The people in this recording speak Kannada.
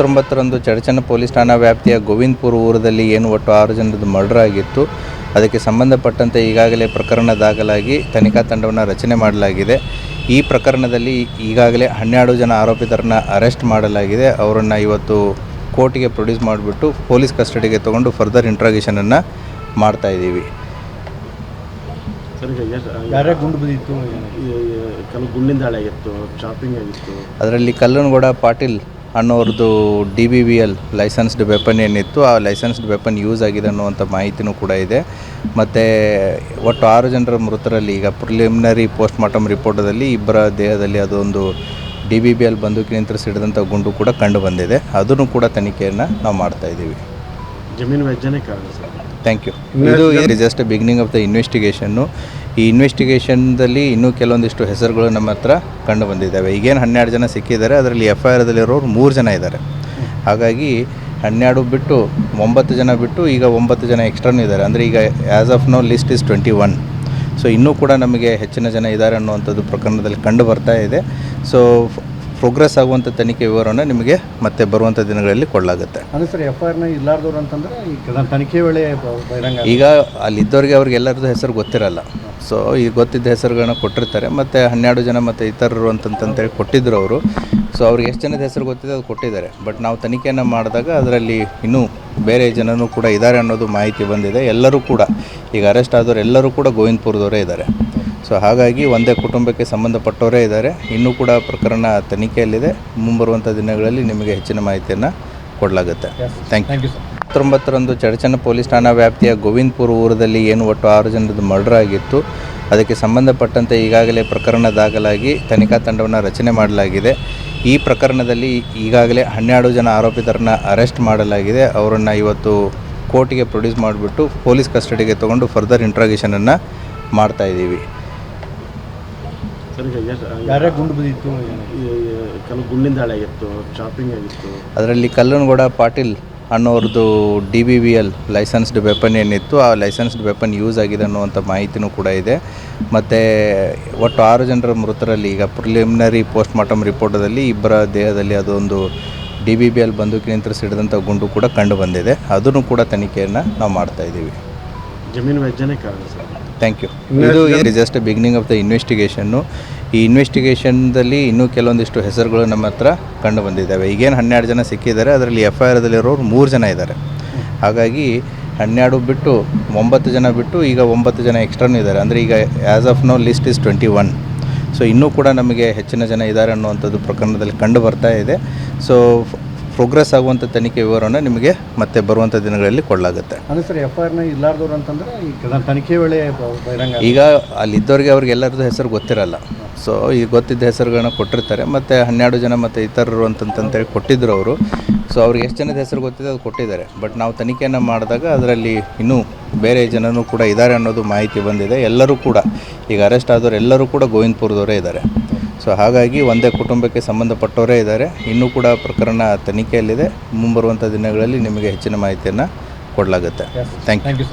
19ರಂದು ಚಡಚಣ ಪೊಲೀಸ್ ಠಾಣಾ ವ್ಯಾಪ್ತಿಯ ಗೋವಿಂದಪುರ ಊರದಲ್ಲಿ ಏನು ಒಟ್ಟು 6 ಜನರದ್ದು ಮರ್ಡರ್ ಆಗಿತ್ತು. ಅದಕ್ಕೆ ಸಂಬಂಧಪಟ್ಟಂತೆ ಈಗಾಗಲೇ ಪ್ರಕರಣ ದಾಖಲಾಗಿ ತನಿಖಾ ತಂಡವನ್ನು ರಚನೆ ಮಾಡಲಾಗಿದೆ. ಈ ಪ್ರಕರಣದಲ್ಲಿ ಈಗಾಗಲೇ 12 ಜನ ಆರೋಪಿತರನ್ನು ಅರೆಸ್ಟ್ ಮಾಡಲಾಗಿದೆ. ಅವರನ್ನು ಇವತ್ತು ಕೋರ್ಟಿಗೆ ಪ್ರೊಡ್ಯೂಸ್ ಮಾಡಿಬಿಟ್ಟು ಪೊಲೀಸ್ ಕಸ್ಟಡಿಗೆ ತಗೊಂಡು ಫರ್ದರ್ ಇಂಟ್ರಾಗೇಷನನ್ನು ಮಾಡ್ತಾ ಇದ್ದೀವಿ. ಗುಂಡು ಬಿದ್ದಿತ್ತು, ಕೆಲವು ಗುಂಡಿನ ದಾಳಿ ಆಗಿತ್ತು, ಚಾಪಿಂಗ್ ಆಗಿತ್ತು. ಅದರಲ್ಲಿ Kallanagowda Patil ಅನ್ನೋರದ್ದು DBBL licensed weapon ಏನಿತ್ತು, ಆ ಲೈಸೆನ್ಸ್ಡ್ ವೆಪನ್ ಯೂಸ್ ಆಗಿದೆ ಅನ್ನುವಂಥ ಮಾಹಿತಿನೂ ಕೂಡ ಇದೆ. ಮತ್ತು ಒಟ್ಟು 6 ಜನರ ಮೃತರಲ್ಲಿ ಈಗ ಪ್ರಿಲಿಮಿನರಿ ಪೋಸ್ಟ್ ಮಾರ್ಟಮ್ ರಿಪೋರ್ಟದಲ್ಲಿ ಇಬ್ಬರ ದೇಹದಲ್ಲಿ ಅದೊಂದು DBBL ಬಂದೂಕಿನಿಂದ ಸಿಡಿದಂಥ ಗುಂಡು ಕೂಡ ಕಂಡು ಬಂದಿದೆ. ಅದನ್ನು ಕೂಡ ತನಿಖೆಯನ್ನು ನಾವು ಮಾಡ್ತಾ ಇದ್ದೀವಿ. ಜಮೀನು ವ್ಯಾಜ್ಯನೇ ಕಾರಣ ಸರ್. Thank you. ಇದು ಜಸ್ಟ್ ಬಿಗಿನಿಂಗ್ ಆಫ್ ದ ಇನ್ವೆಸ್ಟಿಗೇಷನ್ನು. ಈ ಇನ್ವೆಸ್ಟಿಗೇಷನ್ದಲ್ಲಿ ಇನ್ನೂ ಕೆಲವೊಂದಿಷ್ಟು ಹೆಸರುಗಳು ನಮ್ಮ ಹತ್ರ ಕಂಡು ಬಂದಿದ್ದಾವೆ. ಈಗೇನು 12 ಜನ ಸಿಕ್ಕಿದ್ದಾರೆ, ಅದರಲ್ಲಿ FIRದಲ್ಲಿರೋರು 3 ಜನ ಇದ್ದಾರೆ. ಹಾಗಾಗಿ 12 ಬಿಟ್ಟು 9 ಜನ ಬಿಟ್ಟು ಈಗ 9 ಜನ ಎಕ್ಸ್ಟ್ರಾನೂ ಇದ್ದಾರೆ. ಅಂದರೆ ಈಗ as of now list is 21. So ಇನ್ನೂ ಕೂಡ ನಮಗೆ ಹೆಚ್ಚಿನ ಜನ ಇದ್ದಾರೆ ಅನ್ನುವಂಥದ್ದು ಪ್ರಕರಣದಲ್ಲಿ ಕಂಡು ಬರ್ತಾ ಇದೆ. ಸೊ ಪ್ರೋಗ್ರೆಸ್ ಆಗುವಂಥ ತನಿಖೆ ವಿವರವನ್ನು ನಿಮಗೆ ಮತ್ತೆ ಬರುವಂಥ ದಿನಗಳಲ್ಲಿ ಕೊಡಲಾಗುತ್ತೆ. ಅಂದರೆ ಸರ್ FIRನ ಇಲ್ಲಾರ್ದವ್ರು ಅಂತಂದರೆ ಈಗ ತನಿಖೆ ವೇಳೆ ಬಹಿರಂಗ ಈಗ ಅಲ್ಲಿದ್ದವ್ರಿಗೆ ಅವ್ರಿಗೆಲ್ಲರದ್ದು ಹೆಸರು ಗೊತ್ತಿರಲ್ಲ. ಸೊ ಈಗ ಗೊತ್ತಿದ್ದ ಹೆಸರುಗಳನ್ನ ಕೊಟ್ಟಿರ್ತಾರೆ. ಮತ್ತು 12 ಜನ ಮತ್ತು ಇತರರು ಅಂತಂತೇಳಿ ಕೊಟ್ಟಿದ್ದರು ಅವರು. ಸೊ ಅವ್ರಿಗೆ ಎಷ್ಟು ಜನದ ಹೆಸರು ಗೊತ್ತಿದೆ ಅದು ಕೊಟ್ಟಿದ್ದಾರೆ. ಬಟ್ ನಾವು ತನಿಖೆಯನ್ನು ಮಾಡಿದಾಗ ಅದರಲ್ಲಿ ಇನ್ನೂ ಬೇರೆ ಜನನೂ ಕೂಡ ಇದ್ದಾರೆ ಅನ್ನೋದು ಮಾಹಿತಿ ಬಂದಿದೆ. ಎಲ್ಲರೂ ಕೂಡ ಈಗ ಅರೆಸ್ಟ್ ಆದವರು ಎಲ್ಲರೂ ಕೂಡ ಗೋವಿಂದಪುರದವರೇ ಇದ್ದಾರೆ. ಸೊ ಹಾಗಾಗಿ ಒಂದೇ ಕುಟುಂಬಕ್ಕೆ ಸಂಬಂಧಪಟ್ಟವರೇ ಇದ್ದಾರೆ. ಇನ್ನೂ ಕೂಡ ಪ್ರಕರಣ ತನಿಖೆಯಲ್ಲಿದೆ. ಮುಂಬರುವಂಥ ದಿನಗಳಲ್ಲಿ ನಿಮಗೆ ಹೆಚ್ಚಿನ ಮಾಹಿತಿಯನ್ನು ಕೊಡಲಾಗುತ್ತೆ. Thank you. 19ರಂದು ಚಡಚಣ ಪೊಲೀಸ್ ಠಾಣಾ ವ್ಯಾಪ್ತಿಯ ಗೋವಿಂದಪುರ ಊರದಲ್ಲಿ ಏನು ಒಟ್ಟು 6 ಜನರದ್ದು ಮರ್ಡರ್ ಆಗಿತ್ತು. ಅದಕ್ಕೆ ಸಂಬಂಧಪಟ್ಟಂತೆ ಈಗಾಗಲೇ ಪ್ರಕರಣ ದಾಖಲಾಗಿ ತನಿಖಾ ತಂಡವನ್ನು ರಚನೆ ಮಾಡಲಾಗಿದೆ. ಈ ಪ್ರಕರಣದಲ್ಲಿ ಈಗಾಗಲೇ 12 ಜನ ಆರೋಪಿತರನ್ನು ಅರೆಸ್ಟ್ ಮಾಡಲಾಗಿದೆ. ಅವರನ್ನು ಇವತ್ತು ಕೋರ್ಟಿಗೆ ಪ್ರೊಡ್ಯೂಸ್ ಮಾಡಿಬಿಟ್ಟು ಪೊಲೀಸ್ ಕಸ್ಟಡಿಗೆ ತಗೊಂಡು ಫರ್ದರ್ ಇಂಟ್ರಾಗೇಷನನ್ನು ಮಾಡ್ತಾ ಇದ್ದೀವಿ. ಗುಂಡು ಬಿದ್ದಿತ್ತು, ಕೆಲವು ಗುಂಡಿನ ದಾಳಿ ಆಗಿತ್ತು, ಚಾಪಿಂಗ್ ಆಗಿತ್ತು. ಅದರಲ್ಲಿ Kallanagowda Patil ಅನ್ನೋರದ್ದು DBBL licensed weapon ಏನಿತ್ತು, ಆ ಲೈಸೆನ್ಸ್ಡ್ ವೆಪನ್ ಯೂಸ್ ಆಗಿದೆ ಅನ್ನುವಂಥ ಮಾಹಿತಿನೂ ಕೂಡ ಇದೆ. ಮತ್ತು ಒಟ್ಟು 6 ಜನರ ಮೃತರಲ್ಲಿ ಈಗ ಪ್ರಿಲಿಮಿನರಿ ಪೋಸ್ಟ್ ಮಾರ್ಟಮ್ ರಿಪೋರ್ಟದಲ್ಲಿ ಇಬ್ಬರ ದೇಹದಲ್ಲಿ ಅದೊಂದು DBBL ಬಂದೂಕಿನಿಂದ ಸಿಡಿದಂಥ ಗುಂಡು ಕೂಡ ಕಂಡು ಬಂದಿದೆ. ಅದನ್ನು ಕೂಡ ತನಿಖೆಯನ್ನು ನಾವು ಮಾಡ್ತಾ ಇದ್ದೀವಿ. ಜಮೀನು ವ್ಯಾಜ್ಯನೇ ಕಾರಣ ಸರ್. Thank you. ಇದು ಜಸ್ಟ್ ಬಿಗಿನಿಂಗ್ ಆಫ್ ದ ಇನ್ವೆಸ್ಟಿಗೇಷನ್ನು. ಈ ಇನ್ವೆಸ್ಟಿಗೇಷನ್ದಲ್ಲಿ ಇನ್ನೂ ಕೆಲವೊಂದಿಷ್ಟು ಹೆಸರುಗಳು ನಮ್ಮ ಹತ್ರ ಕಂಡು ಬಂದಿದ್ದಾವೆ. ಈಗೇನು 12 ಜನ ಸಿಕ್ಕಿದ್ದಾರೆ, ಅದರಲ್ಲಿ FIRದಲ್ಲಿರೋರು 3 ಜನ ಇದ್ದಾರೆ. ಹಾಗಾಗಿ 12 ಬಿಟ್ಟು 9 ಜನ ಬಿಟ್ಟು ಈಗ 9 ಜನ ಎಕ್ಸ್ಟ್ರಾನೂ ಇದ್ದಾರೆ. ಅಂದರೆ ಈಗ as of now list is 21. So ಇನ್ನೂ ಕೂಡ ನಮಗೆ ಹೆಚ್ಚಿನ ಜನ ಇದ್ದಾರೆ ಅನ್ನುವಂಥದ್ದು ಪ್ರಕರಣದಲ್ಲಿ ಕಂಡು ಬರ್ತಾ ಇದೆ. ಸೊ ಪ್ರೋಗ್ರೆಸ್ ಆಗುವಂಥ ತನಿಖೆ ವಿವರವನ್ನು ನಿಮಗೆ ಮತ್ತೆ ಬರುವಂಥ ದಿನಗಳಲ್ಲಿ ಕೊಡಲಾಗುತ್ತೆ. ಅಂದರೆ ಸರ್ FIRನ ಇಲ್ಲಾರ್ದವ್ರು ಅಂತಂದರೆ ಈಗ ತನಿಖೆ ವೇಳೆ ಬಹಿರಂಗ ಈಗ ಅಲ್ಲಿದ್ದವ್ರಿಗೆ ಅವ್ರಿಗೆಲ್ಲರದ್ದು ಹೆಸರು ಗೊತ್ತಿರಲ್ಲ. ಸೊ ಈಗ ಗೊತ್ತಿದ್ದ ಹೆಸರುಗಳನ್ನ ಕೊಟ್ಟಿರ್ತಾರೆ. ಮತ್ತು 12 ಜನ ಮತ್ತು ಇತರರು ಅಂತಂತೇಳಿ ಕೊಟ್ಟಿದ್ದರು ಅವರು. ಸೊ ಅವ್ರಿಗೆ ಎಷ್ಟು ಜನದ ಹೆಸರು ಗೊತ್ತಿದೆ ಅದು ಕೊಟ್ಟಿದ್ದಾರೆ. ಬಟ್ ನಾವು ತನಿಖೆಯನ್ನು ಮಾಡಿದಾಗ ಅದರಲ್ಲಿ ಇನ್ನೂ ಬೇರೆ ಜನನೂ ಕೂಡ ಇದ್ದಾರೆ ಅನ್ನೋದು ಮಾಹಿತಿ ಬಂದಿದೆ. ಎಲ್ಲರೂ ಕೂಡ ಈಗ ಅರೆಸ್ಟ್ ಆದವರು ಎಲ್ಲರೂ ಕೂಡ ಗೋವಿಂದಪುರದವರೇ ಇದ್ದಾರೆ. ಸೊ ಹಾಗಾಗಿ ಒಂದೇ ಕುಟುಂಬಕ್ಕೆ ಸಂಬಂಧಪಟ್ಟವರೇ ಇದ್ದಾರೆ. ಇನ್ನೂ ಕೂಡ ಪ್ರಕರಣ ತನಿಖೆಯಲ್ಲಿದೆ. ಮುಂಬರುವಂಥ ದಿನಗಳಲ್ಲಿ ನಿಮಗೆ ಹೆಚ್ಚಿನ ಮಾಹಿತಿಯನ್ನು ಕೊಡಲಾಗುತ್ತೆ. Thank you.